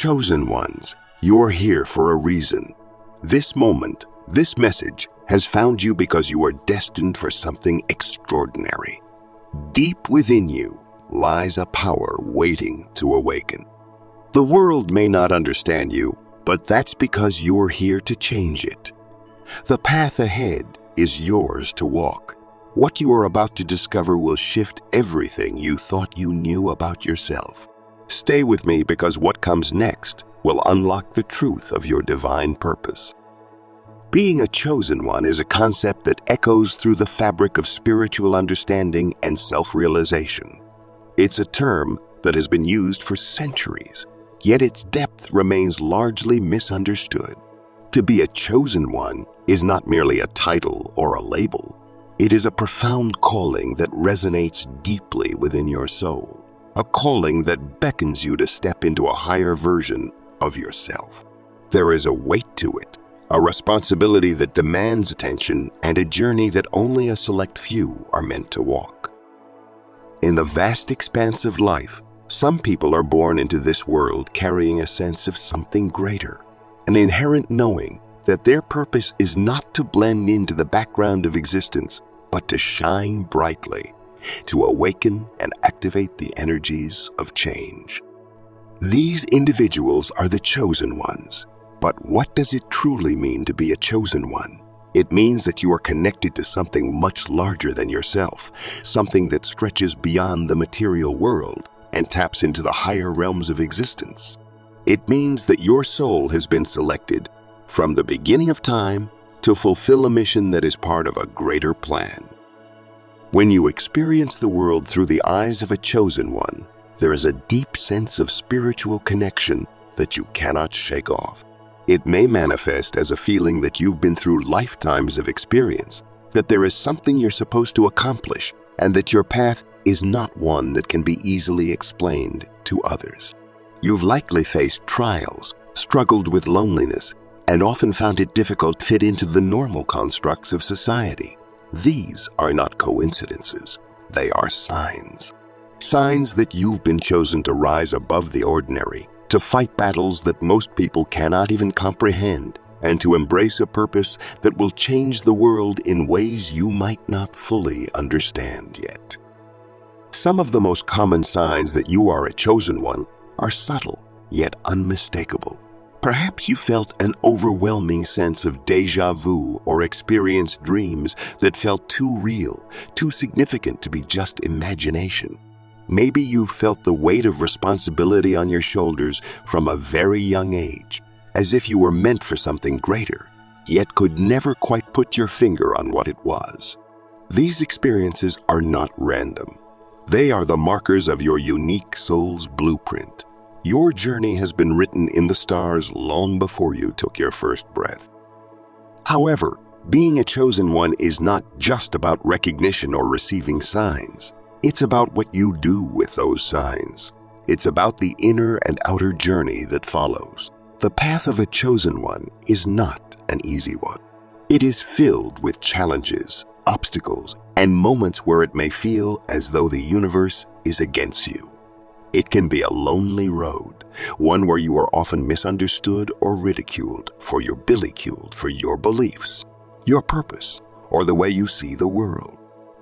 Chosen ones, you're here for a reason. This moment, this message, has found you because you are destined for something extraordinary. Deep within you lies a power waiting to awaken. The world may not understand you, but that's because you're here to change it. The path ahead is yours to walk. What you are about to discover will shift everything you thought you knew about yourself. Stay with me because what comes next will unlock the truth of your divine purpose. Being a chosen one is a concept that echoes through the fabric of spiritual understanding and self-realization. It's a term that has been used for centuries, yet its depth remains largely misunderstood. To be a chosen one is not merely a title or a label. It is a profound calling that resonates deeply within your soul, a calling that beckons you to step into a higher version of yourself. There is a weight to it, a responsibility that demands attention, and a journey that only a select few are meant to walk. In the vast expanse of life, some people are born into this world carrying a sense of something greater, an inherent knowing that their purpose is not to blend into the background of existence, but to shine brightly, to awaken and activate the energies of change. These individuals are the chosen ones. But what does it truly mean to be a chosen one? It means that you are connected to something much larger than yourself, something that stretches beyond the material world and taps into the higher realms of existence. It means that your soul has been selected from the beginning of time to fulfill a mission that is part of a greater plan. When you experience the world through the eyes of a chosen one, there is a deep sense of spiritual connection that you cannot shake off. It may manifest as a feeling that you've been through lifetimes of experience, that there is something you're supposed to accomplish, and that your path is not one that can be easily explained to others. You've likely faced trials, struggled with loneliness, and often found it difficult to fit into the normal constructs of society. These are not coincidences. They are signs. Signs that you've been chosen to rise above the ordinary, to fight battles that most people cannot even comprehend, and to embrace a purpose that will change the world in ways you might not fully understand yet. Some of the most common signs that you are a chosen one are subtle, yet unmistakable. Perhaps you felt an overwhelming sense of déjà vu or experienced dreams that felt too real, too significant to be just imagination. Maybe you felt the weight of responsibility on your shoulders from a very young age, as if you were meant for something greater, yet could never quite put your finger on what it was. These experiences are not random. They are the markers of your unique soul's blueprint. Your journey has been written in the stars long before you took your first breath. However, being a chosen one is not just about recognition or receiving signs. It's about what you do with those signs. It's about the inner and outer journey that follows. The path of a chosen one is not an easy one. It is filled with challenges, obstacles, and moments where it may feel as though the universe is against you. It can be a lonely road, one where you are often misunderstood or ridiculed for your beliefs, your purpose, or the way you see the world.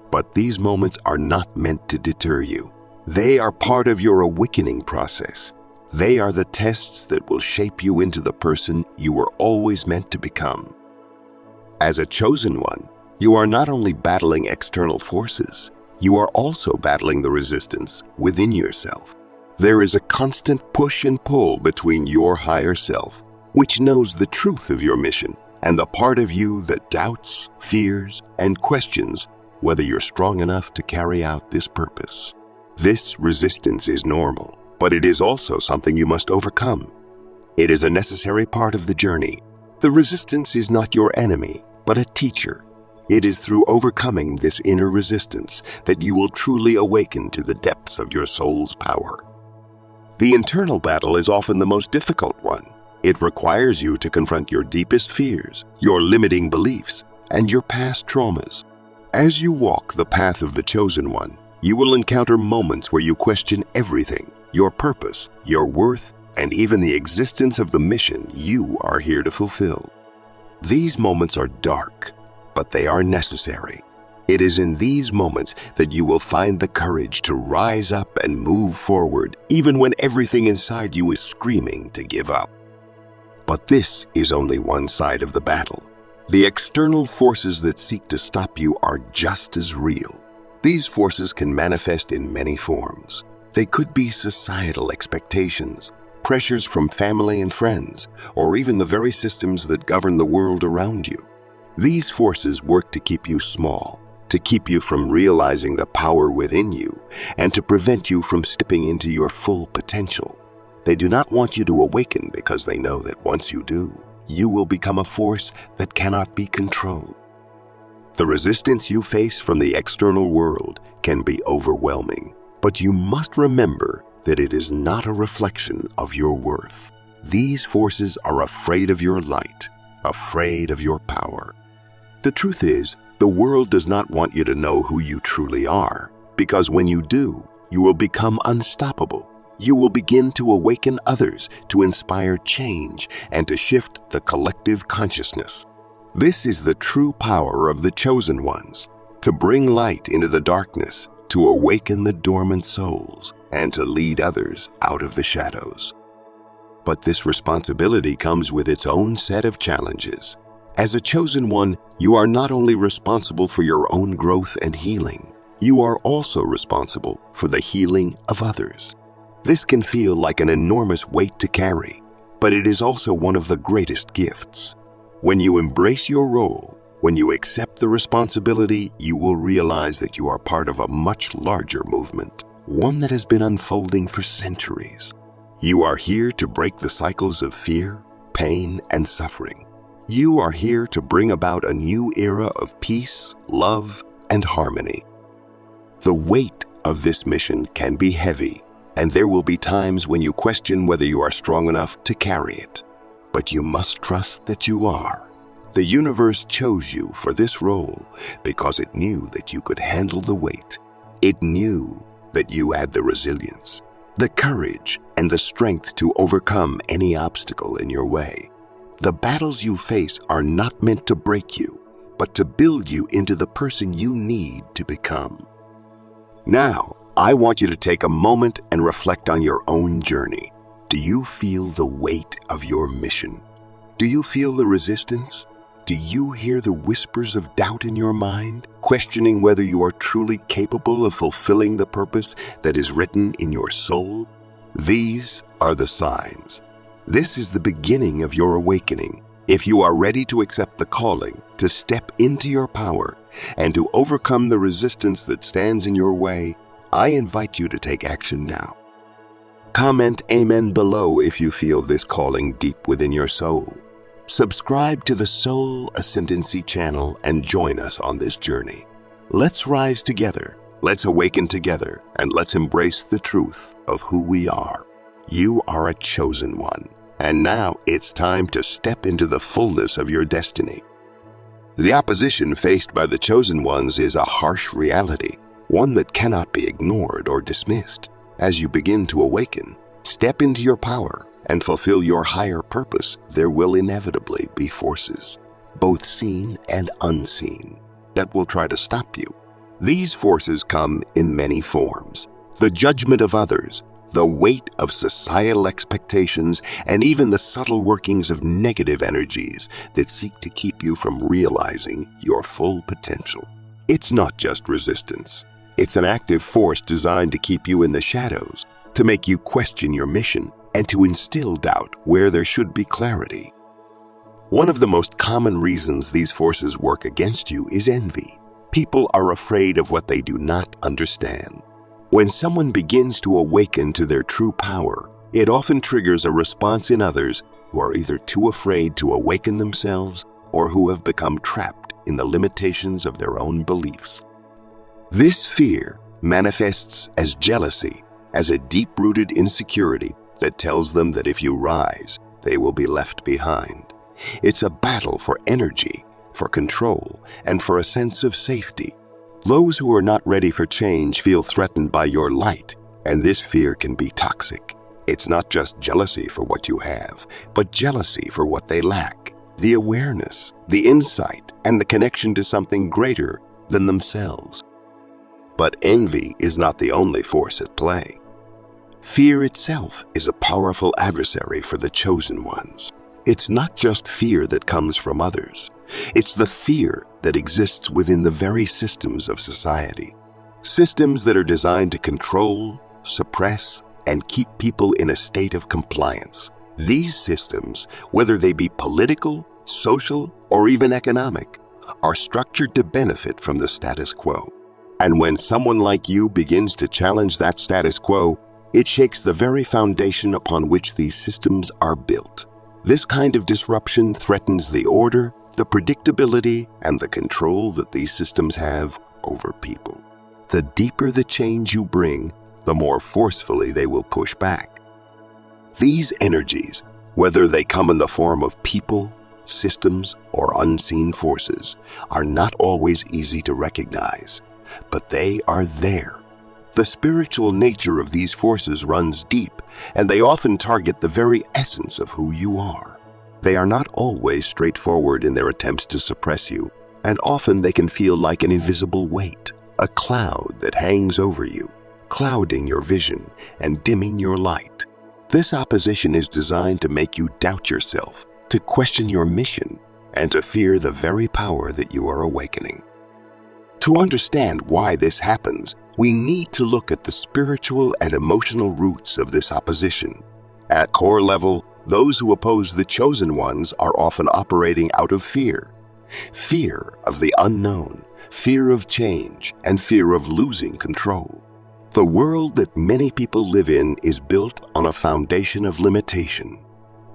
But these moments are not meant to deter you. They are part of your awakening process. They are the tests that will shape you into the person you were always meant to become. As a chosen one, you are not only battling external forces, you are also battling the resistance within yourself. There is a constant push and pull between your higher self, which knows the truth of your mission, and the part of you that doubts, fears, and questions whether you're strong enough to carry out this purpose. This resistance is normal, but it is also something you must overcome. It is a necessary part of the journey. The resistance is not your enemy, but a teacher. It is through overcoming this inner resistance that you will truly awaken to the depths of your soul's power. The internal battle is often the most difficult one. It requires you to confront your deepest fears, your limiting beliefs, and your past traumas. As you walk the path of the chosen one, you will encounter moments where you question everything, your purpose, your worth, and even the existence of the mission you are here to fulfill. These moments are dark, but they are necessary. It is in these moments that you will find the courage to rise up and move forward, even when everything inside you is screaming to give up. But this is only one side of the battle. The external forces that seek to stop you are just as real. These forces can manifest in many forms. They could be societal expectations, pressures from family and friends, or even the very systems that govern the world around you. These forces work to keep you small, to keep you from realizing the power within you, and to prevent you from stepping into your full potential. They do not want you to awaken because they know that once you do, you will become a force that cannot be controlled. The resistance you face from the external world can be overwhelming, but you must remember that it is not a reflection of your worth. These forces are afraid of your light, afraid of your power. The truth is, the world does not want you to know who you truly are, because when you do, you will become unstoppable. You will begin to awaken others, to inspire change, and to shift the collective consciousness. This is the true power of the chosen ones, to bring light into the darkness, to awaken the dormant souls, and to lead others out of the shadows. But this responsibility comes with its own set of challenges. As a chosen one, you are not only responsible for your own growth and healing, you are also responsible for the healing of others. This can feel like an enormous weight to carry, but it is also one of the greatest gifts. When you embrace your role, when you accept the responsibility, you will realize that you are part of a much larger movement, one that has been unfolding for centuries. You are here to break the cycles of fear, pain, and suffering. You are here to bring about a new era of peace, love, and harmony. The weight of this mission can be heavy, and there will be times when you question whether you are strong enough to carry it. But you must trust that you are. The universe chose you for this role because it knew that you could handle the weight. It knew that you had the resilience, the courage, and the strength to overcome any obstacle in your way. The battles you face are not meant to break you, but to build you into the person you need to become. Now, I want you to take a moment and reflect on your own journey. Do you feel the weight of your mission? Do you feel the resistance? Do you hear the whispers of doubt in your mind, questioning whether you are truly capable of fulfilling the purpose that is written in your soul? These are the signs. This is the beginning of your awakening. If you are ready to accept the calling, to step into your power, and to overcome the resistance that stands in your way, I invite you to take action now. Comment Amen below if you feel this calling deep within your soul. Subscribe to the Soul Ascendancy channel and join us on this journey. Let's rise together, let's awaken together, and let's embrace the truth of who we are. You are a chosen one, and now it's time to step into the fullness of your destiny. The opposition faced by the chosen ones is a harsh reality, one that cannot be ignored or dismissed. As you begin to awaken, step into your power, and fulfill your higher purpose, there will inevitably be forces, both seen and unseen, that will try to stop you. These forces come in many forms: the judgment of others, the weight of societal expectations, and even the subtle workings of negative energies that seek to keep you from realizing your full potential. It's not just resistance. It's an active force designed to keep you in the shadows, to make you question your mission, and to instill doubt where there should be clarity. One of the most common reasons these forces work against you is envy. People are afraid of what they do not understand. When someone begins to awaken to their true power, it often triggers a response in others who are either too afraid to awaken themselves or who have become trapped in the limitations of their own beliefs. This fear manifests as jealousy, as a deep-rooted insecurity that tells them that if you rise, they will be left behind. It's a battle for energy, for control, and for a sense of safety. Those who are not ready for change feel threatened by your light, and this fear can be toxic. It's not just jealousy for what you have, but jealousy for what they lack. The awareness, the insight, and the connection to something greater than themselves. But envy is not the only force at play. Fear itself is a powerful adversary for the chosen ones. It's not just fear that comes from others. It's the fear that exists within the very systems of society. Systems that are designed to control, suppress, and keep people in a state of compliance. These systems, whether they be political, social, or even economic, are structured to benefit from the status quo. And when someone like you begins to challenge that status quo, it shakes the very foundation upon which these systems are built. This kind of disruption threatens the order, the predictability, and the control that these systems have over people. The deeper the change you bring, the more forcefully they will push back. These energies, whether they come in the form of people, systems, or unseen forces, are not always easy to recognize, but they are there. The spiritual nature of these forces runs deep, and they often target the very essence of who you are. They are not always straightforward in their attempts to suppress you, and often they can feel like an invisible weight, a cloud that hangs over you, clouding your vision and dimming your light. This opposition is designed to make you doubt yourself, to question your mission, and to fear the very power that you are awakening. To understand why this happens, we need to look at the spiritual and emotional roots of this opposition. At core level, those who oppose the chosen ones are often operating out of fear. Fear of the unknown, fear of change, and fear of losing control. The world that many people live in is built on a foundation of limitation.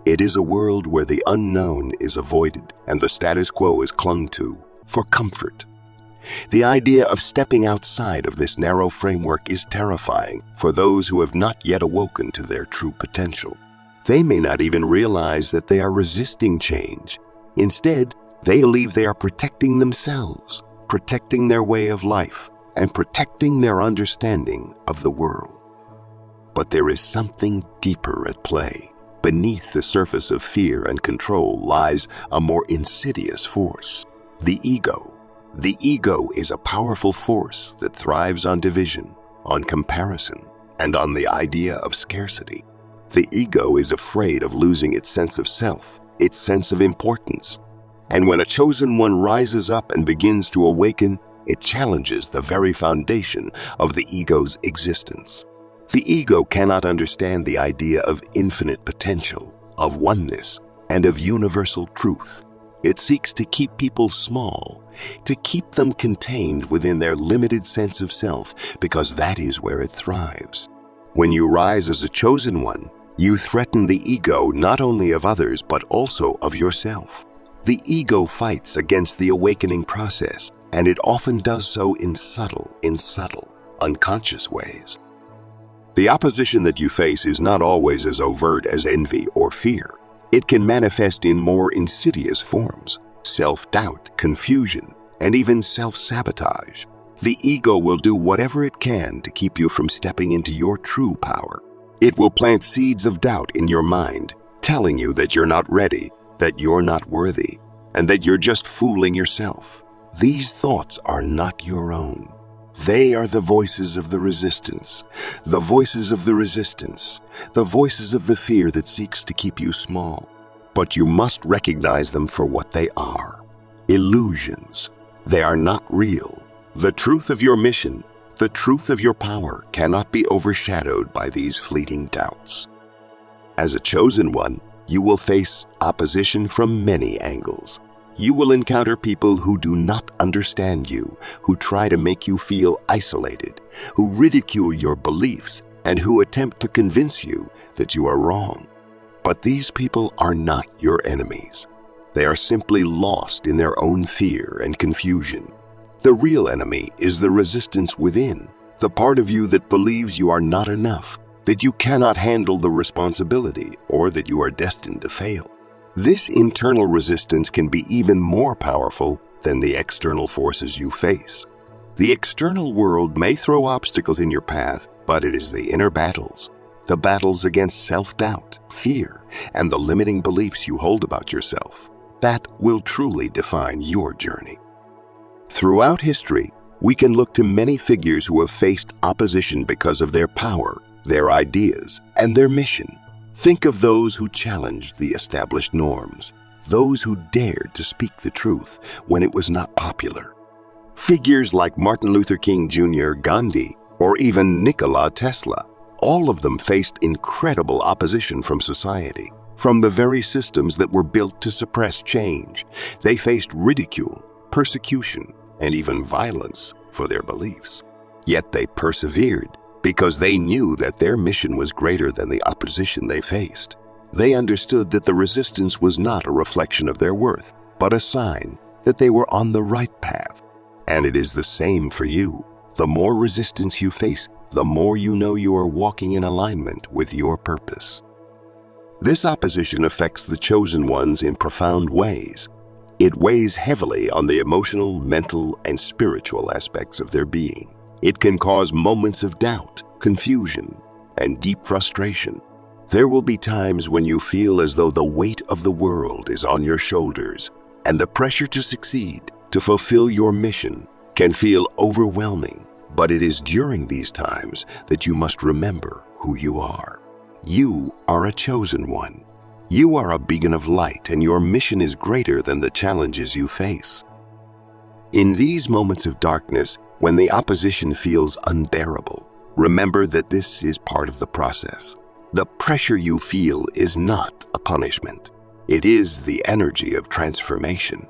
It is a world where the unknown is avoided and the status quo is clung to for comfort. The idea of stepping outside of this narrow framework is terrifying for those who have not yet awoken to their true potential. They may not even realize that they are resisting change. Instead, they believe they are protecting themselves, protecting their way of life, and protecting their understanding of the world. But there is something deeper at play. Beneath the surface of fear and control lies a more insidious force, the ego. The ego is a powerful force that thrives on division, on comparison, and on the idea of scarcity. The ego is afraid of losing its sense of self, its sense of importance. And when a chosen one rises up and begins to awaken, it challenges the very foundation of the ego's existence. The ego cannot understand the idea of infinite potential, of oneness, and of universal truth. It seeks to keep people small, to keep them contained within their limited sense of self, because that is where it thrives. When you rise as a chosen one, you threaten the ego not only of others but also of yourself. The ego fights against the awakening process, and it often does so in subtle, unconscious ways. The opposition that you face is not always as overt as envy or fear. It can manifest in more insidious forms: self-doubt, confusion, and even self-sabotage. The ego will do whatever it can to keep you from stepping into your true power. It will plant seeds of doubt in your mind, telling you that you're not ready, that you're not worthy, and that you're just fooling yourself. These thoughts are not your own. They are the voices of the resistance, the voices of the resistance, the voices of the fear that seeks to keep you small. But you must recognize them for what they are: illusions. They are not real. The truth of your mission, the truth of your power, cannot be overshadowed by these fleeting doubts. As a chosen one, you will face opposition from many angles. You will encounter people who do not understand you, who try to make you feel isolated, who ridicule your beliefs, and who attempt to convince you that you are wrong. But these people are not your enemies. They are simply lost in their own fear and confusion. The real enemy is the resistance within, the part of you that believes you are not enough, that you cannot handle the responsibility, or that you are destined to fail. This internal resistance can be even more powerful than the external forces you face. The external world may throw obstacles in your path, but it is the inner battles, the battles against self-doubt, fear, and the limiting beliefs you hold about yourself. That will truly define your journey. Throughout history, we can look to many figures who have faced opposition because of their power, their ideas, and their mission. Think of those who challenged the established norms, those who dared to speak the truth when it was not popular. Figures like Martin Luther King Jr., Gandhi, or even Nikola Tesla, all of them faced incredible opposition from society, from the very systems that were built to suppress change. They faced ridicule, persecution, and even violence for their beliefs. Yet they persevered because they knew that their mission was greater than the opposition they faced. They understood that the resistance was not a reflection of their worth, but a sign that they were on the right path. And it is the same for you. The more resistance you face, the more you know you are walking in alignment with your purpose. This opposition affects the chosen ones in profound ways. It weighs heavily on the emotional, mental, and spiritual aspects of their being. It can cause moments of doubt, confusion, and deep frustration. There will be times when you feel as though the weight of the world is on your shoulders, and the pressure to succeed, to fulfill your mission, can feel overwhelming. But it is during these times that you must remember who you are. You are a chosen one. You are a beacon of light, and your mission is greater than the challenges you face. In these moments of darkness, when the opposition feels unbearable, remember that this is part of the process. The pressure you feel is not a punishment. It is the energy of transformation.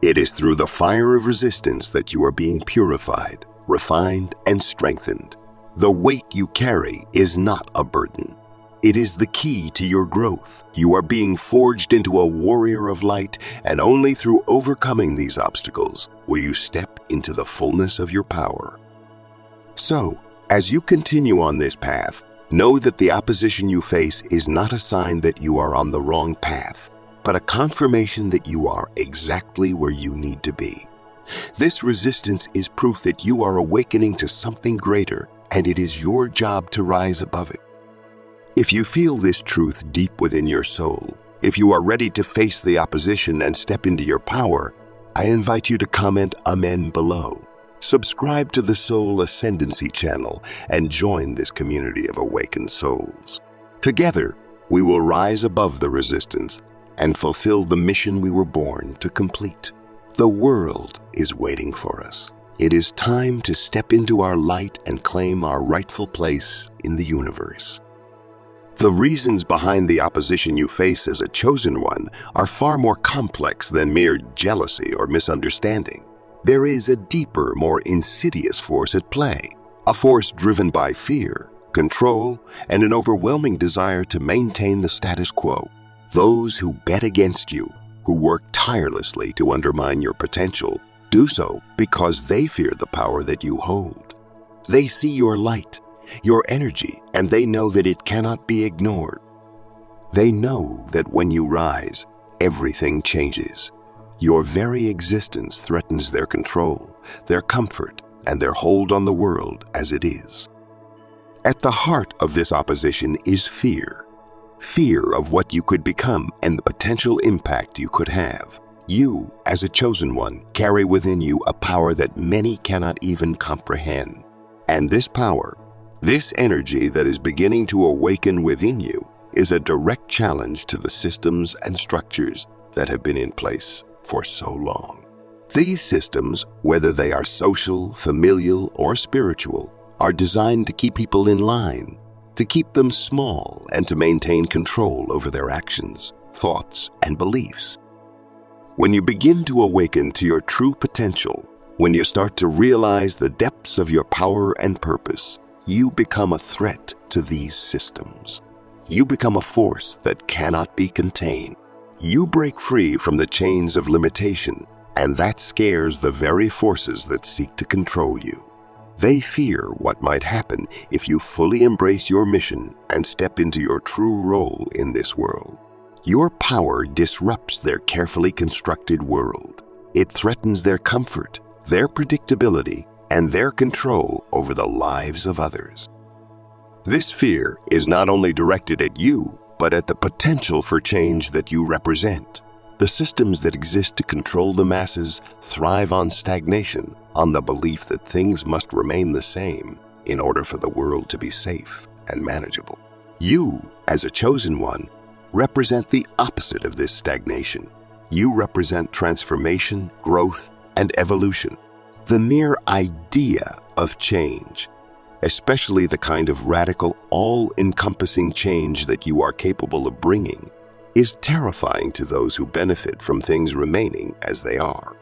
It is through the fire of resistance that you are being purified, refined, and strengthened. The weight you carry is not a burden. It is the key to your growth. You are being forged into a warrior of light, and only through overcoming these obstacles will you step into the fullness of your power. So, as you continue on this path, know that the opposition you face is not a sign that you are on the wrong path, but a confirmation that you are exactly where you need to be. This resistance is proof that you are awakening to something greater, and it is your job to rise above it. If you feel this truth deep within your soul, if you are ready to face the opposition and step into your power, I invite you to comment Amen below. Subscribe to the Soul Ascendancy channel and join this community of awakened souls. Together, we will rise above the resistance and fulfill the mission we were born to complete. The world is waiting for us. It is time to step into our light and claim our rightful place in the universe. The reasons behind the opposition you face as a chosen one are far more complex than mere jealousy or misunderstanding. There is a deeper, more insidious force at play, a force driven by fear, control, and an overwhelming desire to maintain the status quo. Those who bet against you, who work tirelessly to undermine your potential, do so because they fear the power that you hold. They see your light, your energy, and they know that it cannot be ignored. They know that when you rise, everything changes. Your very existence threatens their control, their comfort, and their hold on the world as it is. At the heart of this opposition is fear. Fear of what you could become and the potential impact you could have. You, as a chosen one, carry within you a power that many cannot even comprehend. And this power, this energy that is beginning to awaken within you, is a direct challenge to the systems and structures that have been in place for so long. These systems, whether they are social, familial, or spiritual, are designed to keep people in line, to keep them small, and to maintain control over their actions, thoughts, and beliefs. When you begin to awaken to your true potential, when you start to realize the depths of your power and purpose, you become a threat to these systems. You become a force that cannot be contained. You break free from the chains of limitation, and that scares the very forces that seek to control you. They fear what might happen if you fully embrace your mission and step into your true role in this world. Your power disrupts their carefully constructed world. It threatens their comfort, their predictability, and their control over the lives of others. This fear is not only directed at you, but at the potential for change that you represent. The systems that exist to control the masses thrive on stagnation, on the belief that things must remain the same in order for the world to be safe and manageable. You, as a chosen one, represent the opposite of this stagnation. You represent transformation, growth, and evolution. The mere idea of change, especially the kind of radical, all-encompassing change that you are capable of bringing, is terrifying to those who benefit from things remaining as they are.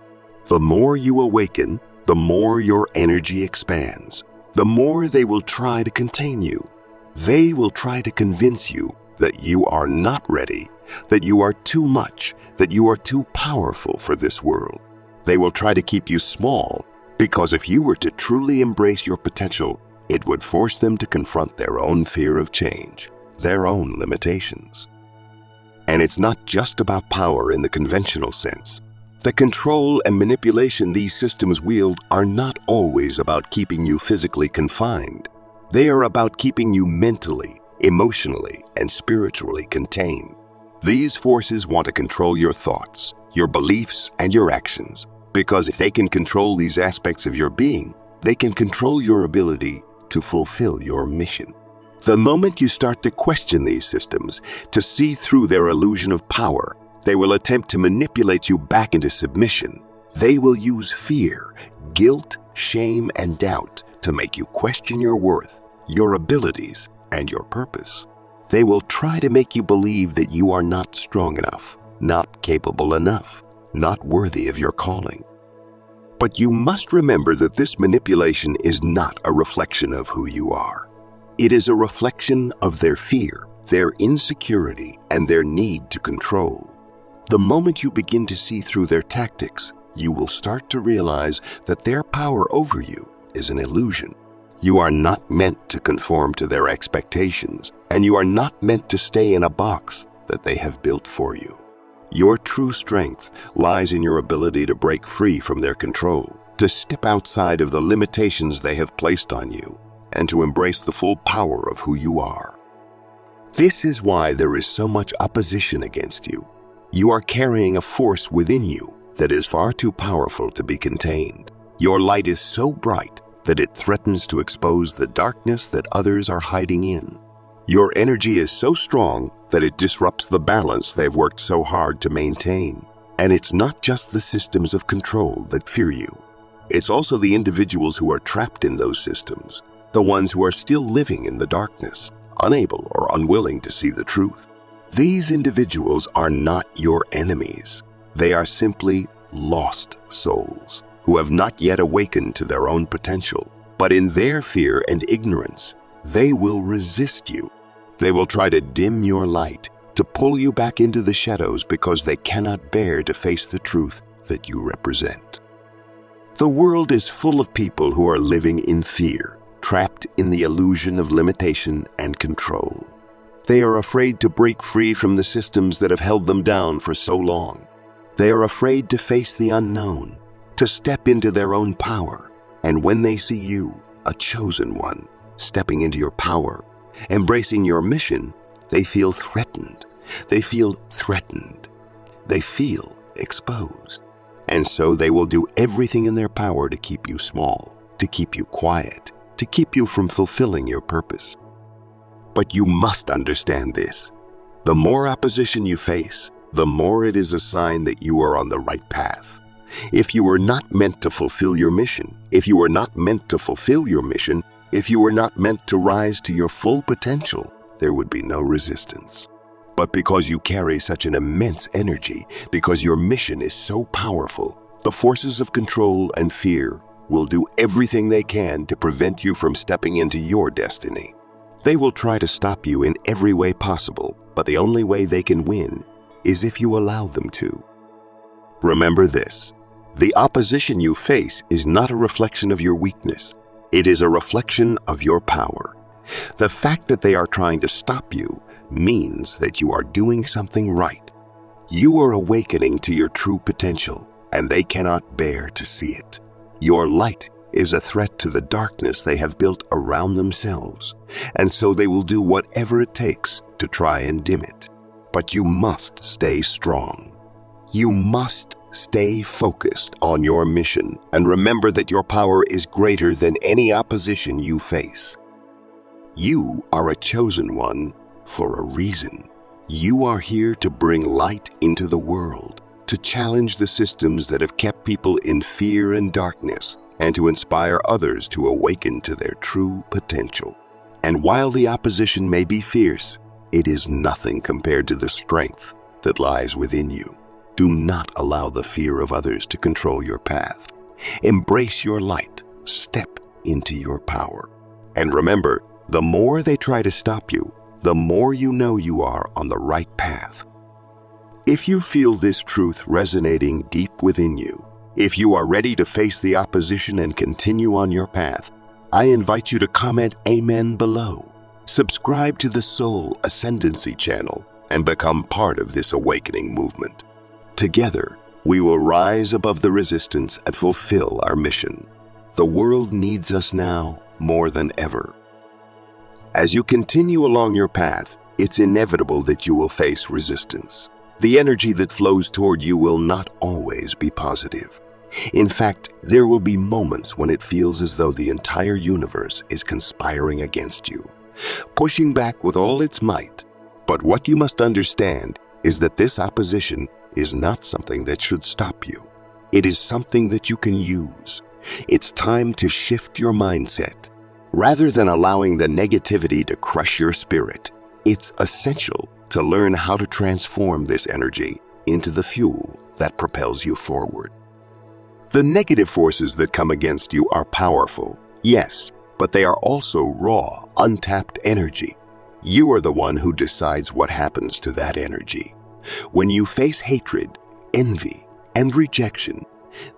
The more you awaken, the more your energy expands. The more they will try to contain you. They will try to convince you that you are not ready, that you are too much, that you are too powerful for this world. They will try to keep you small, because if you were to truly embrace your potential, it would force them to confront their own fear of change, their own limitations. And it's not just about power in the conventional sense. The control and manipulation these systems wield are not always about keeping you physically confined. They are about keeping you mentally, emotionally, and spiritually contained. These forces want to control your thoughts, your beliefs, and your actions, because if they can control these aspects of your being, they can control your ability to fulfill your mission. The moment you start to question these systems, to see through their illusion of power, they will attempt to manipulate you back into submission. They will use fear, guilt, shame, and doubt to make you question your worth, your abilities, and your purpose. They will try to make you believe that you are not strong enough, not capable enough, not worthy of your calling. But you must remember that this manipulation is not a reflection of who you are. It is a reflection of their fear, their insecurity, and their need to control. The moment you begin to see through their tactics, you will start to realize that their power over you is an illusion. You are not meant to conform to their expectations, and you are not meant to stay in a box that they have built for you. Your true strength lies in your ability to break free from their control, to step outside of the limitations they have placed on you, and to embrace the full power of who you are. This is why there is so much opposition against you. You are carrying a force within you that is far too powerful to be contained. Your light is so bright that it threatens to expose the darkness that others are hiding in. Your energy is so strong that it disrupts the balance they've worked so hard to maintain. And it's not just the systems of control that fear you. It's also the individuals who are trapped in those systems, the ones who are still living in the darkness, unable or unwilling to see the truth. These individuals are not your enemies. They are simply lost souls who have not yet awakened to their own potential. But in their fear and ignorance, they will resist you. They will try to dim your light, to pull you back into the shadows because they cannot bear to face the truth that you represent. The world is full of people who are living in fear, trapped in the illusion of limitation and control. They are afraid to break free from the systems that have held them down for so long. They are afraid to face the unknown, to step into their own power. And when they see you, a chosen one, stepping into your power, embracing your mission, they feel threatened. They feel threatened. They feel exposed. And so they will do everything in their power to keep you small, to keep you quiet, to keep you from fulfilling your purpose. But you must understand this. The more opposition you face, the more it is a sign that you are on the right path. If you were not meant to fulfill your mission, if you were not meant to fulfill your mission, if you were not meant to rise to your full potential, there would be no resistance. But because you carry such an immense energy, because your mission is so powerful, the forces of control and fear will do everything they can to prevent you from stepping into your destiny. They will try to stop you in every way possible, but the only way they can win is if you allow them to. Remember this: the opposition you face is not a reflection of your weakness. It is a reflection of your power. The fact that they are trying to stop you means that you are doing something right. You are awakening to your true potential, and they cannot bear to see it. Your light is a threat to the darkness they have built around themselves, and so they will do whatever it takes to try and dim it. But you must stay strong. You must stay focused on your mission and remember that your power is greater than any opposition you face. You are a chosen one for a reason. You are here to bring light into the world, to challenge the systems that have kept people in fear and darkness, and to inspire others to awaken to their true potential. And while the opposition may be fierce, it is nothing compared to the strength that lies within you. Do not allow the fear of others to control your path. Embrace your light. Step into your power. And remember, the more they try to stop you, the more you know you are on the right path. If you feel this truth resonating deep within you, if you are ready to face the opposition and continue on your path, I invite you to comment Amen below. Subscribe to the Soul Ascendancy channel and become part of this awakening movement. Together, we will rise above the resistance and fulfill our mission. The world needs us now more than ever. As you continue along your path, it's inevitable that you will face resistance. The energy that flows toward you will not always be positive. In fact, there will be moments when it feels as though the entire universe is conspiring against you, pushing back with all its might. But what you must understand is that this opposition is not something that should stop you. It is something that you can use. It's time to shift your mindset. Rather than allowing the negativity to crush your spirit, it's essential to learn how to transform this energy into the fuel that propels you forward. The negative forces that come against you are powerful, yes, but they are also raw, untapped energy. You are the one who decides what happens to that energy. When you face hatred, envy, and rejection,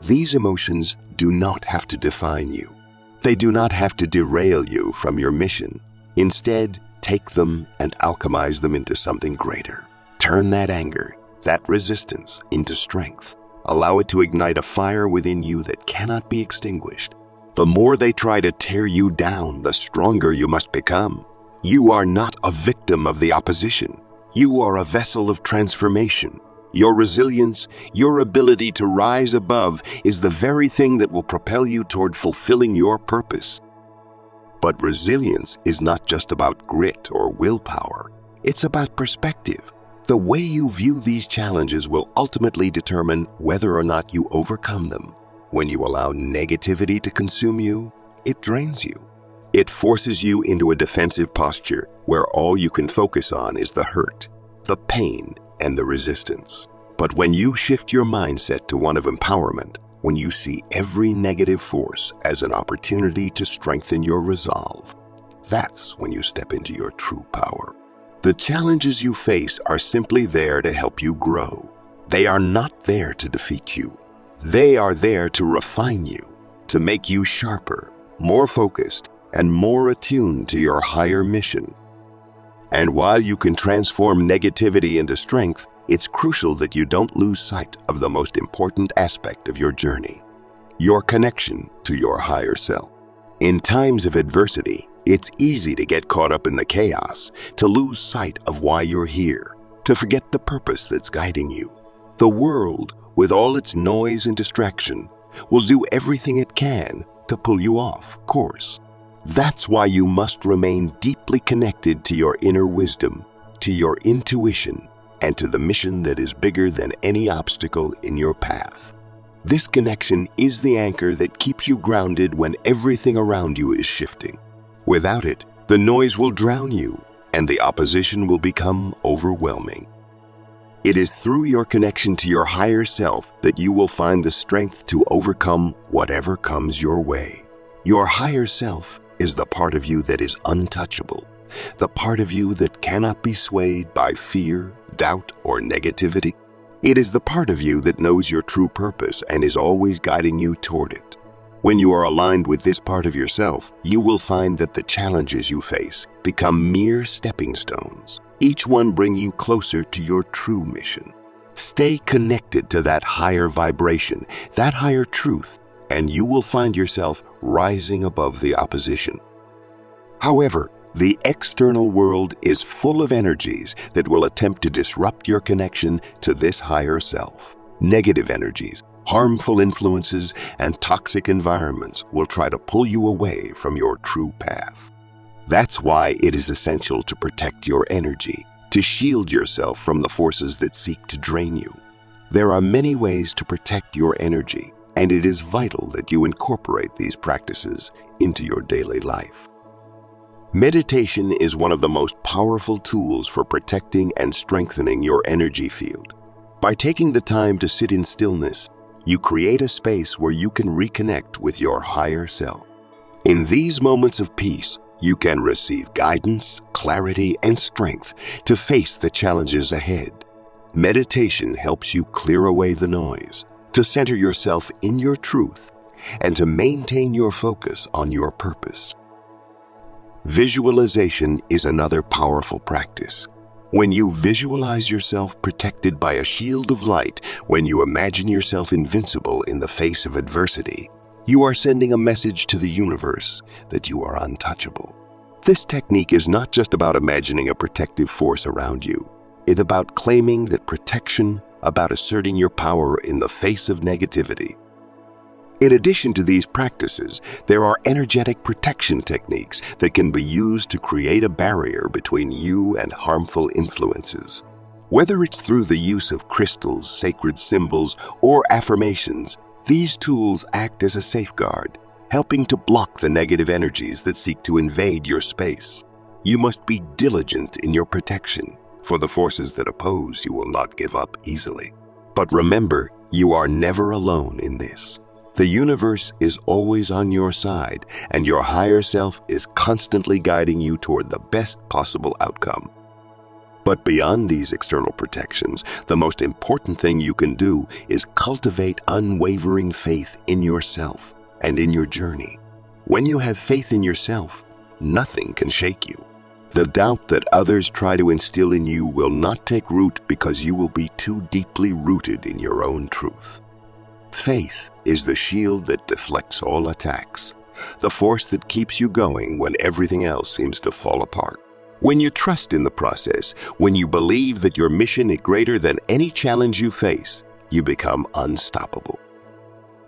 these emotions do not have to define you. They do not have to derail you from your mission. Instead, take them and alchemize them into something greater. Turn that anger, that resistance, into strength. Allow it to ignite a fire within you that cannot be extinguished. The more they try to tear you down, the stronger you must become. You are not a victim of the opposition. You are a vessel of transformation. Your resilience, your ability to rise above is the very thing that will propel you toward fulfilling your purpose. But resilience is not just about grit or willpower. It's about perspective. The way you view these challenges will ultimately determine whether or not you overcome them. When you allow negativity to consume you, it drains you. It forces you into a defensive posture where all you can focus on is the hurt, the pain, and the resistance. But when you shift your mindset to one of empowerment, when you see every negative force as an opportunity to strengthen your resolve, that's when you step into your true power. The challenges you face are simply there to help you grow. They are not there to defeat you. They are there to refine you, to make you sharper, more focused, and more attuned to your higher mission. And while you can transform negativity into strength, it's crucial that you don't lose sight of the most important aspect of your journey, your connection to your higher self. In times of adversity, it's easy to get caught up in the chaos, to lose sight of why you're here, to forget the purpose that's guiding you. The world, with all its noise and distraction, will do everything it can to pull you off course. That's why you must remain deeply connected to your inner wisdom, to your intuition, and to the mission that is bigger than any obstacle in your path. This connection is the anchor that keeps you grounded when everything around you is shifting. Without it, the noise will drown you, and the opposition will become overwhelming. It is through your connection to your higher self that you will find the strength to overcome whatever comes your way. Your higher self is the part of you that is untouchable, the part of you that cannot be swayed by fear, doubt, or negativity. It is the part of you that knows your true purpose and is always guiding you toward it. When you are aligned with this part of yourself, you will find that the challenges you face become mere stepping stones, each one bringing you closer to your true mission. Stay connected to that higher vibration, that higher truth, and you will find yourself rising above the opposition. However, the external world is full of energies that will attempt to disrupt your connection to this higher self. Negative energies, harmful influences, and toxic environments will try to pull you away from your true path. That's why it is essential to protect your energy, to shield yourself from the forces that seek to drain you. There are many ways to protect your energy, and it is vital that you incorporate these practices into your daily life. Meditation is one of the most powerful tools for protecting and strengthening your energy field. By taking the time to sit in stillness, you create a space where you can reconnect with your higher self. In these moments of peace, you can receive guidance, clarity, and strength to face the challenges ahead. Meditation helps you clear away the noise, to center yourself in your truth, and to maintain your focus on your purpose. Visualization is another powerful practice. When you visualize yourself protected by a shield of light, when you imagine yourself invincible in the face of adversity, you are sending a message to the universe that you are untouchable. This technique is not just about imagining a protective force around you. It's about claiming that protection, about asserting your power in the face of negativity. In addition to these practices, there are energetic protection techniques that can be used to create a barrier between you and harmful influences. Whether it's through the use of crystals, sacred symbols, or affirmations, these tools act as a safeguard, helping to block the negative energies that seek to invade your space. You must be diligent in your protection, for the forces that oppose you will not give up easily. But remember, you are never alone in this. The universe is always on your side, and your higher self is constantly guiding you toward the best possible outcome. But beyond these external protections, the most important thing you can do is cultivate unwavering faith in yourself and in your journey. When you have faith in yourself, nothing can shake you. The doubt that others try to instill in you will not take root because you will be too deeply rooted in your own truth. Faith is the shield that deflects all attacks, the force that keeps you going when everything else seems to fall apart. When you trust in the process, when you believe that your mission is greater than any challenge you face, you become unstoppable.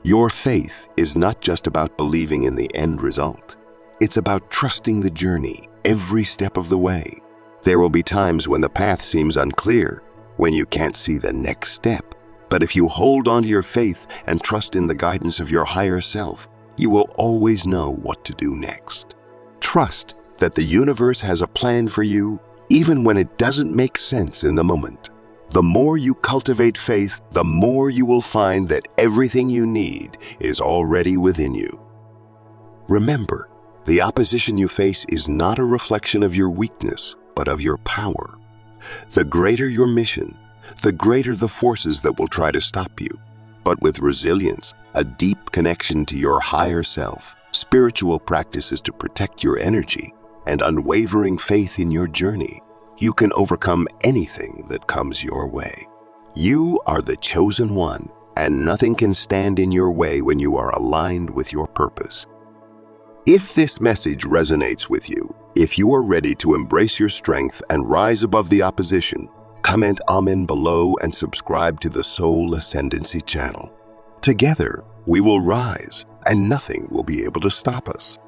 Your faith is not just about believing in the end result. It's about trusting the journey every step of the way. There will be times when the path seems unclear, when you can't see the next step. But if you hold on to your faith and trust in the guidance of your higher self, you will always know what to do next. Trust that the universe has a plan for you, even when it doesn't make sense in the moment. The more you cultivate faith, the more you will find that everything you need is already within you. Remember, the opposition you face is not a reflection of your weakness, but of your power. The greater your mission, the greater the forces that will try to stop you. But with resilience, a deep connection to your higher self, spiritual practices to protect your energy, and unwavering faith in your journey, you can overcome anything that comes your way. You are the chosen one, and nothing can stand in your way when you are aligned with your purpose. If this message resonates with you, if you are ready to embrace your strength and rise above the opposition, comment Amen below and subscribe to the Soul Ascendancy channel. Together, we will rise, and nothing will be able to stop us.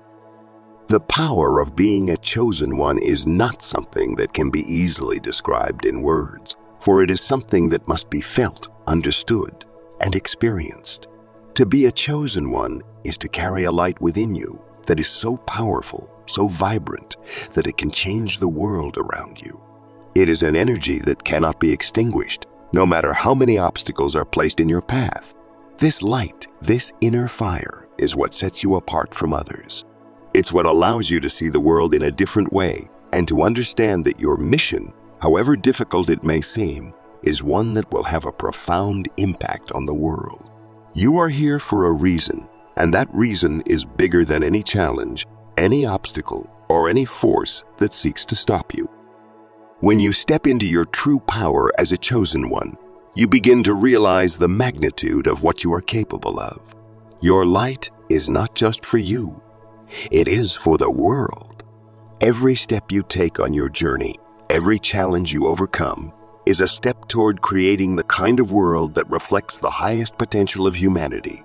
The power of being a chosen one is not something that can be easily described in words, for it is something that must be felt, understood, and experienced. To be a chosen one is to carry a light within you that is so powerful, so vibrant, that it can change the world around you. It is an energy that cannot be extinguished, no matter how many obstacles are placed in your path. This light, this inner fire, is what sets you apart from others. It's what allows you to see the world in a different way and to understand that your mission, however difficult it may seem, is one that will have a profound impact on the world. You are here for a reason, and that reason is bigger than any challenge, any obstacle, or any force that seeks to stop you. When you step into your true power as a chosen one, you begin to realize the magnitude of what you are capable of. Your light is not just for you, it is for the world. Every step you take on your journey, every challenge you overcome, is a step toward creating the kind of world that reflects the highest potential of humanity.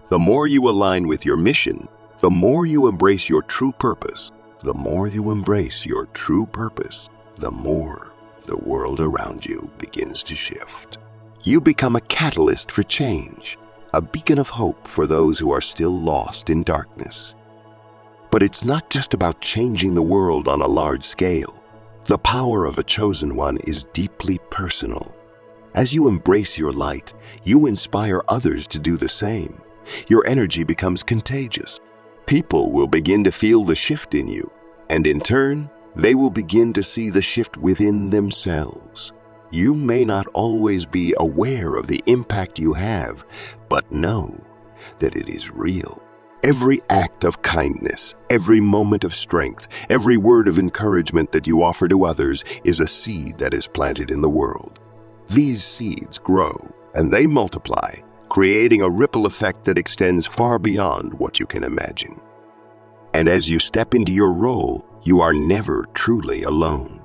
The more you align with your mission, the more you embrace your true purpose. The more you embrace your true purpose, the more the world around you begins to shift. You become a catalyst for change, a beacon of hope for those who are still lost in darkness. But it's not just about changing the world on a large scale. The power of a chosen one is deeply personal. As you embrace your light, you inspire others to do the same. Your energy becomes contagious. People will begin to feel the shift in you, and in turn, they will begin to see the shift within themselves. You may not always be aware of the impact you have, but know that it is real. Every act of kindness, every moment of strength, every word of encouragement that you offer to others is a seed that is planted in the world. These seeds grow and they multiply, creating a ripple effect that extends far beyond what you can imagine. And as you step into your role, you are never truly alone.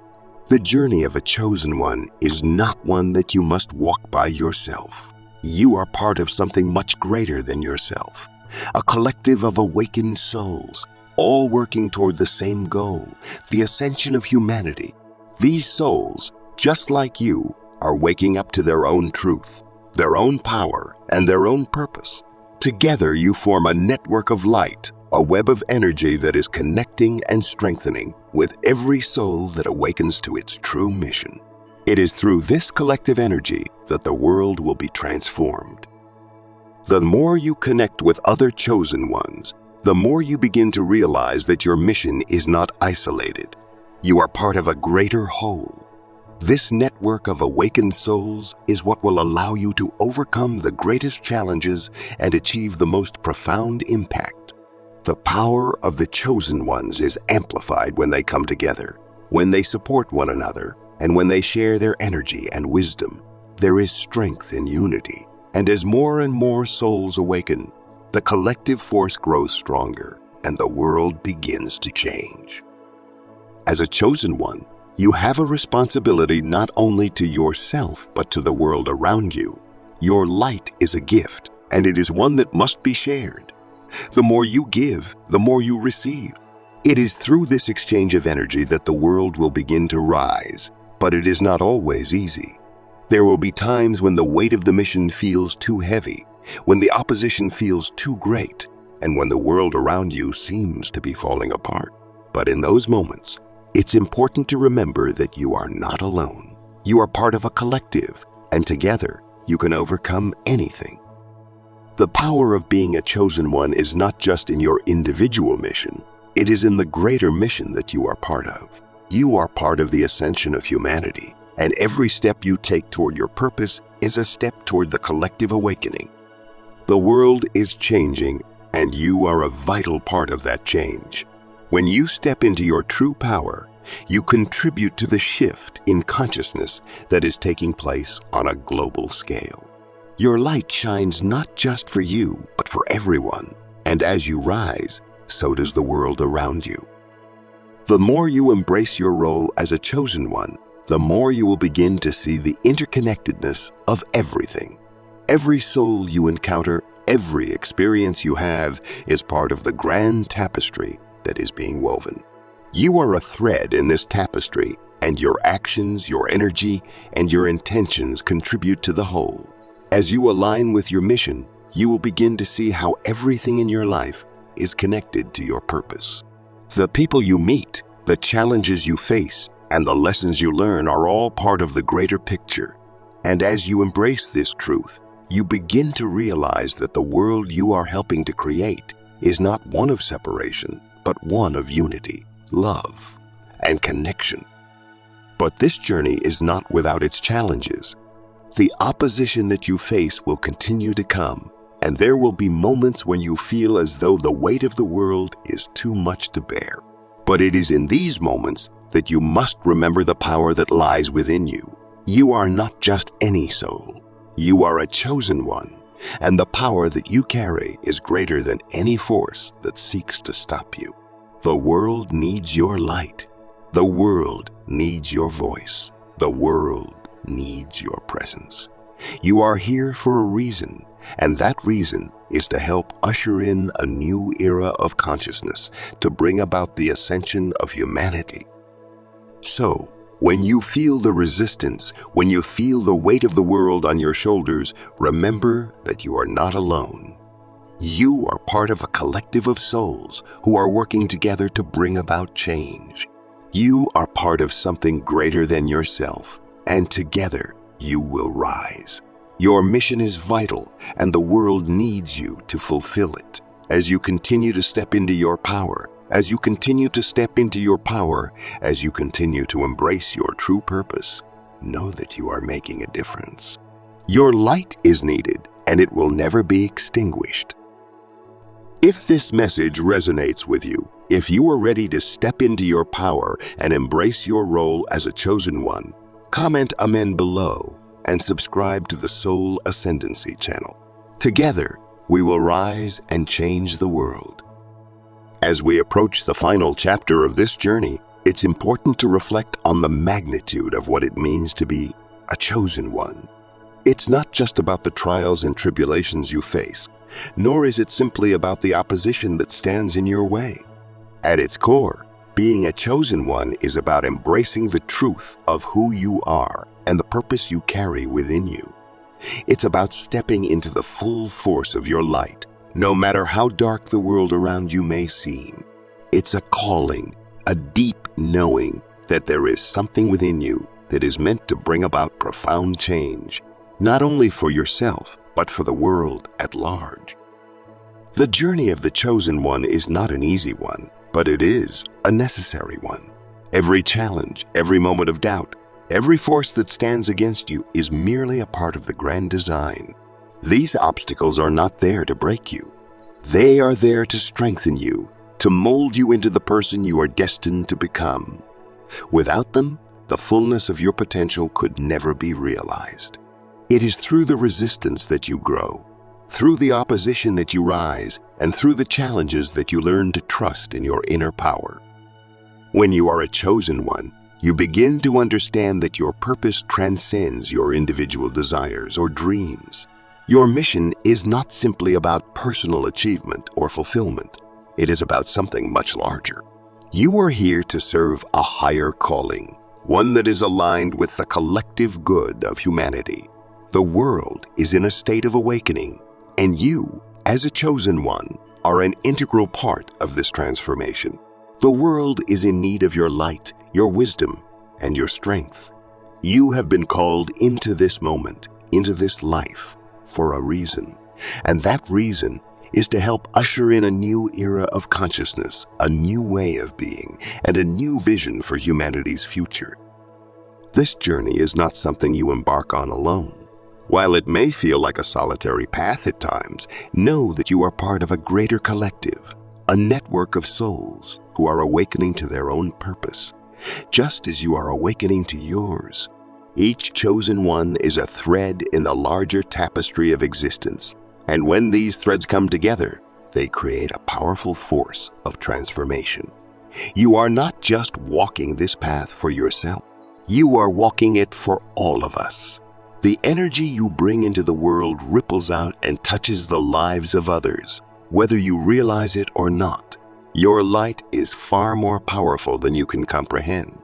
The journey of a chosen one is not one that you must walk by yourself. You are part of something much greater than yourself. A collective of awakened souls, all working toward the same goal, the ascension of humanity. These souls, just like you, are waking up to their own truth, their own power, and their own purpose. Together you form a network of light, a web of energy that is connecting and strengthening with every soul that awakens to its true mission. It is through this collective energy that the world will be transformed. The more you connect with other chosen ones, the more you begin to realize that your mission is not isolated. You are part of a greater whole. This network of awakened souls is what will allow you to overcome the greatest challenges and achieve the most profound impact. The power of the chosen ones is amplified when they come together, when they support one another, and when they share their energy and wisdom. There is strength in unity. And as more and more souls awaken, the collective force grows stronger and the world begins to change. As a chosen one, you have a responsibility not only to yourself but to the world around you. Your light is a gift, and it is one that must be shared. The more you give, the more you receive. It is through this exchange of energy that the world will begin to rise, but it is not always easy. There will be times when the weight of the mission feels too heavy, when the opposition feels too great, and when the world around you seems to be falling apart. But in those moments, it's important to remember that you are not alone. You are part of a collective, and together you can overcome anything. The power of being a chosen one is not just in your individual mission, it is in the greater mission that you are part of. You are part of the ascension of humanity. And every step you take toward your purpose is a step toward the collective awakening. The world is changing, and you are a vital part of that change. When you step into your true power, you contribute to the shift in consciousness that is taking place on a global scale. Your light shines not just for you, but for everyone. And as you rise, so does the world around you. The more you embrace your role as a chosen one, the more you will begin to see the interconnectedness of everything. Every soul you encounter, every experience you have, is part of the grand tapestry that is being woven. You are a thread in this tapestry, and your actions, your energy, and your intentions contribute to the whole. As you align with your mission, you will begin to see how everything in your life is connected to your purpose. The people you meet, the challenges you face, and the lessons you learn are all part of the greater picture. And as you embrace this truth, you begin to realize that the world you are helping to create is not one of separation, but one of unity, love, and connection. But this journey is not without its challenges. The opposition that you face will continue to come, and there will be moments when you feel as though the weight of the world is too much to bear. But it is in these moments that you must remember the power that lies within you. You are not just any soul. You are a chosen one, and the power that you carry is greater than any force that seeks to stop you. The world needs your light. The world needs your voice. The world needs your presence. You are here for a reason, and that reason is to help usher in a new era of consciousness, to bring about the ascension of humanity. So, when you feel the resistance, when you feel the weight of the world on your shoulders, remember that you are not alone. You are part of a collective of souls who are working together to bring about change. You are part of something greater than yourself, and together you will rise. Your mission is vital, and the world needs you to fulfill it. As you continue to step into your power, as you continue to embrace your true purpose, know that you are making a difference. Your light is needed, and it will never be extinguished. If this message resonates with you, if you are ready to step into your power and embrace your role as a chosen one, comment Amen below and subscribe to the Soul Ascendancy channel. Together, we will rise and change the world. As we approach the final chapter of this journey, it's important to reflect on the magnitude of what it means to be a chosen one. It's not just about the trials and tribulations you face, nor is it simply about the opposition that stands in your way. At its core, being a chosen one is about embracing the truth of who you are and the purpose you carry within you. It's about stepping into the full force of your light, no matter how dark the world around you may seem. It's a calling, a deep knowing that there is something within you that is meant to bring about profound change, not only for yourself, but for the world at large. The journey of the chosen one is not an easy one, but it is a necessary one. Every challenge, every moment of doubt, every force that stands against you is merely a part of the grand design. These obstacles are not there to break you. They are there to strengthen you, to mold you into the person you are destined to become. Without them, the fullness of your potential could never be realized. It is through the resistance that you grow, through the opposition that you rise, and through the challenges that you learn to trust in your inner power. When you are a chosen one, you begin to understand that your purpose transcends your individual desires or dreams. Your mission is not simply about personal achievement or fulfillment. It is about something much larger. You are here to serve a higher calling, one that is aligned with the collective good of humanity. The world is in a state of awakening, and you, as a chosen one, are an integral part of this transformation. The world is in need of your light, your wisdom, and your strength. You have been called into this moment, into this life, for a reason, and that reason is to help usher in a new era of consciousness, a new way of being, and a new vision for humanity's future. This journey is not something you embark on alone. While it may feel like a solitary path at times, know that you are part of a greater collective, a network of souls who are awakening to their own purpose, just as you are awakening to yours. Each chosen one is a thread in the larger tapestry of existence, and when these threads come together, they create a powerful force of transformation. You are not just walking this path for yourself, you are walking it for all of us. The energy you bring into the world ripples out and touches the lives of others, whether you realize it or not. Your light is far more powerful than you can comprehend.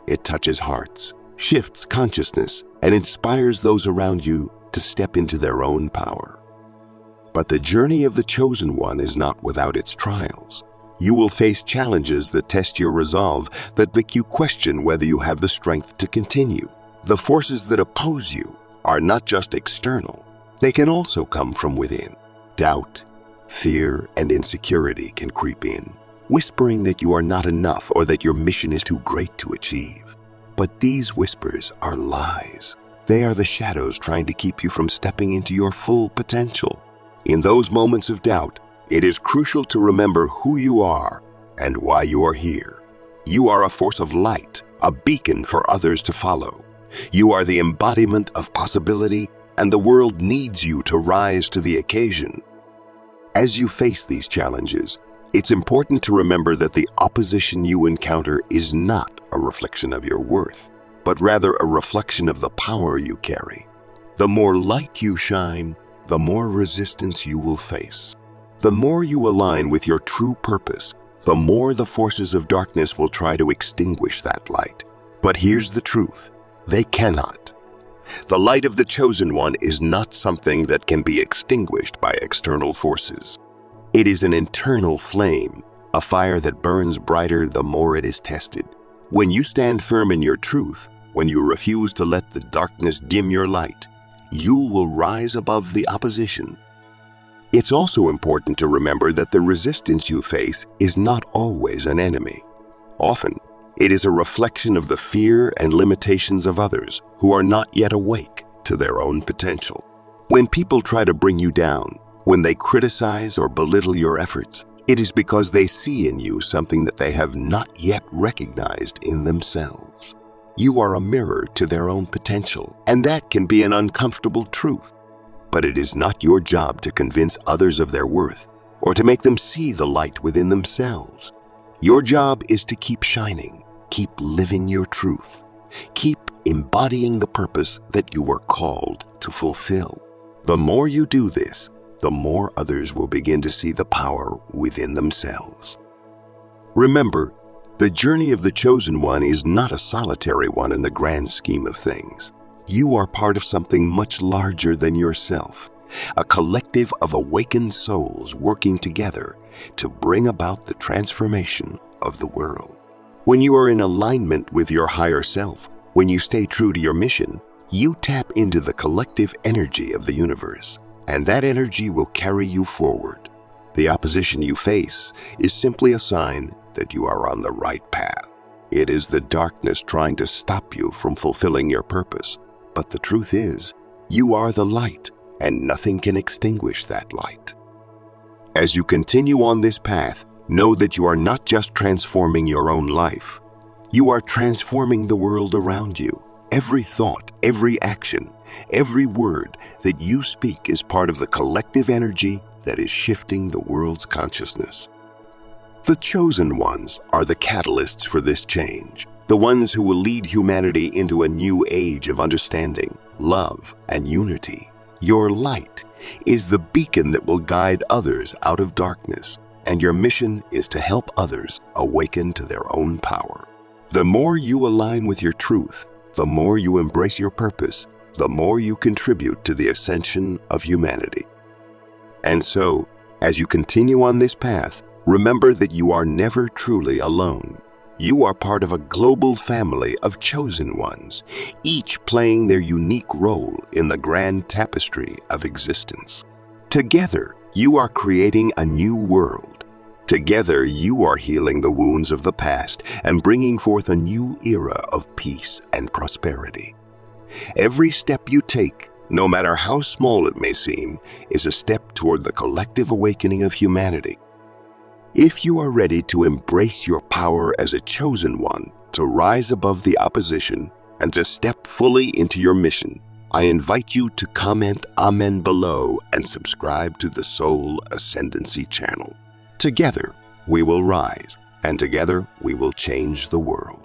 It touches hearts, shifts consciousness, and inspires those around you to step into their own power. But the journey of the chosen one is not without its trials. You will face challenges that test your resolve, that make you question whether you have the strength to continue. The forces that oppose you are not just external, they can also come from within. Doubt, fear, and insecurity can creep in, whispering that you are not enough or that your mission is too great to achieve. But these whispers are lies. They are the shadows trying to keep you from stepping into your full potential. In those moments of doubt, it is crucial to remember who you are and why you are here. You are a force of light, a beacon for others to follow. You are the embodiment of possibility, and the world needs you to rise to the occasion. As you face these challenges, it's important to remember that the opposition you encounter is not a reflection of your worth, but rather a reflection of the power you carry. The more light you shine, the more resistance you will face. The more you align with your true purpose, the more the forces of darkness will try to extinguish that light. But here's the truth: they cannot. The light of the chosen one is not something that can be extinguished by external forces. It is an internal flame, a fire that burns brighter the more it is tested. When you stand firm in your truth, when you refuse to let the darkness dim your light, you will rise above the opposition. It's also important to remember that the resistance you face is not always an enemy. Often, it is a reflection of the fear and limitations of others who are not yet awake to their own potential. When people try to bring you down, when they criticize or belittle your efforts, it is because they see in you something that they have not yet recognized in themselves. You are a mirror to their own potential, and that can be an uncomfortable truth. But it is not your job to convince others of their worth or to make them see the light within themselves. Your job is to keep shining, keep living your truth, keep embodying the purpose that you were called to fulfill. The more you do this, the more others will begin to see the power within themselves. Remember, the journey of the chosen one is not a solitary one in the grand scheme of things. You are part of something much larger than yourself, a collective of awakened souls working together to bring about the transformation of the world. When you are in alignment with your higher self, when you stay true to your mission, you tap into the collective energy of the universe, and that energy will carry you forward. The opposition you face is simply a sign that you are on the right path. It is the darkness trying to stop you from fulfilling your purpose. But the truth is, you are the light, and nothing can extinguish that light. As you continue on this path, know that you are not just transforming your own life. You are transforming the world around you. Every thought, every action, every word that you speak is part of the collective energy that is shifting the world's consciousness. The chosen ones are the catalysts for this change, the ones who will lead humanity into a new age of understanding, love, and unity. Your light is the beacon that will guide others out of darkness, and your mission is to help others awaken to their own power. The more you align with your truth, the more you embrace your purpose, the more you contribute to the ascension of humanity. And so, as you continue on this path, remember that you are never truly alone. You are part of a global family of chosen ones, each playing their unique role in the grand tapestry of existence. Together, you are creating a new world. Together, you are healing the wounds of the past and bringing forth a new era of peace and prosperity. Every step you take, no matter how small it may seem, is a step toward the collective awakening of humanity. If you are ready to embrace your power as a chosen one, to rise above the opposition, and to step fully into your mission, I invite you to comment Amen below and subscribe to the Soul Ascendancy channel. Together, we will rise, and together we will change the world.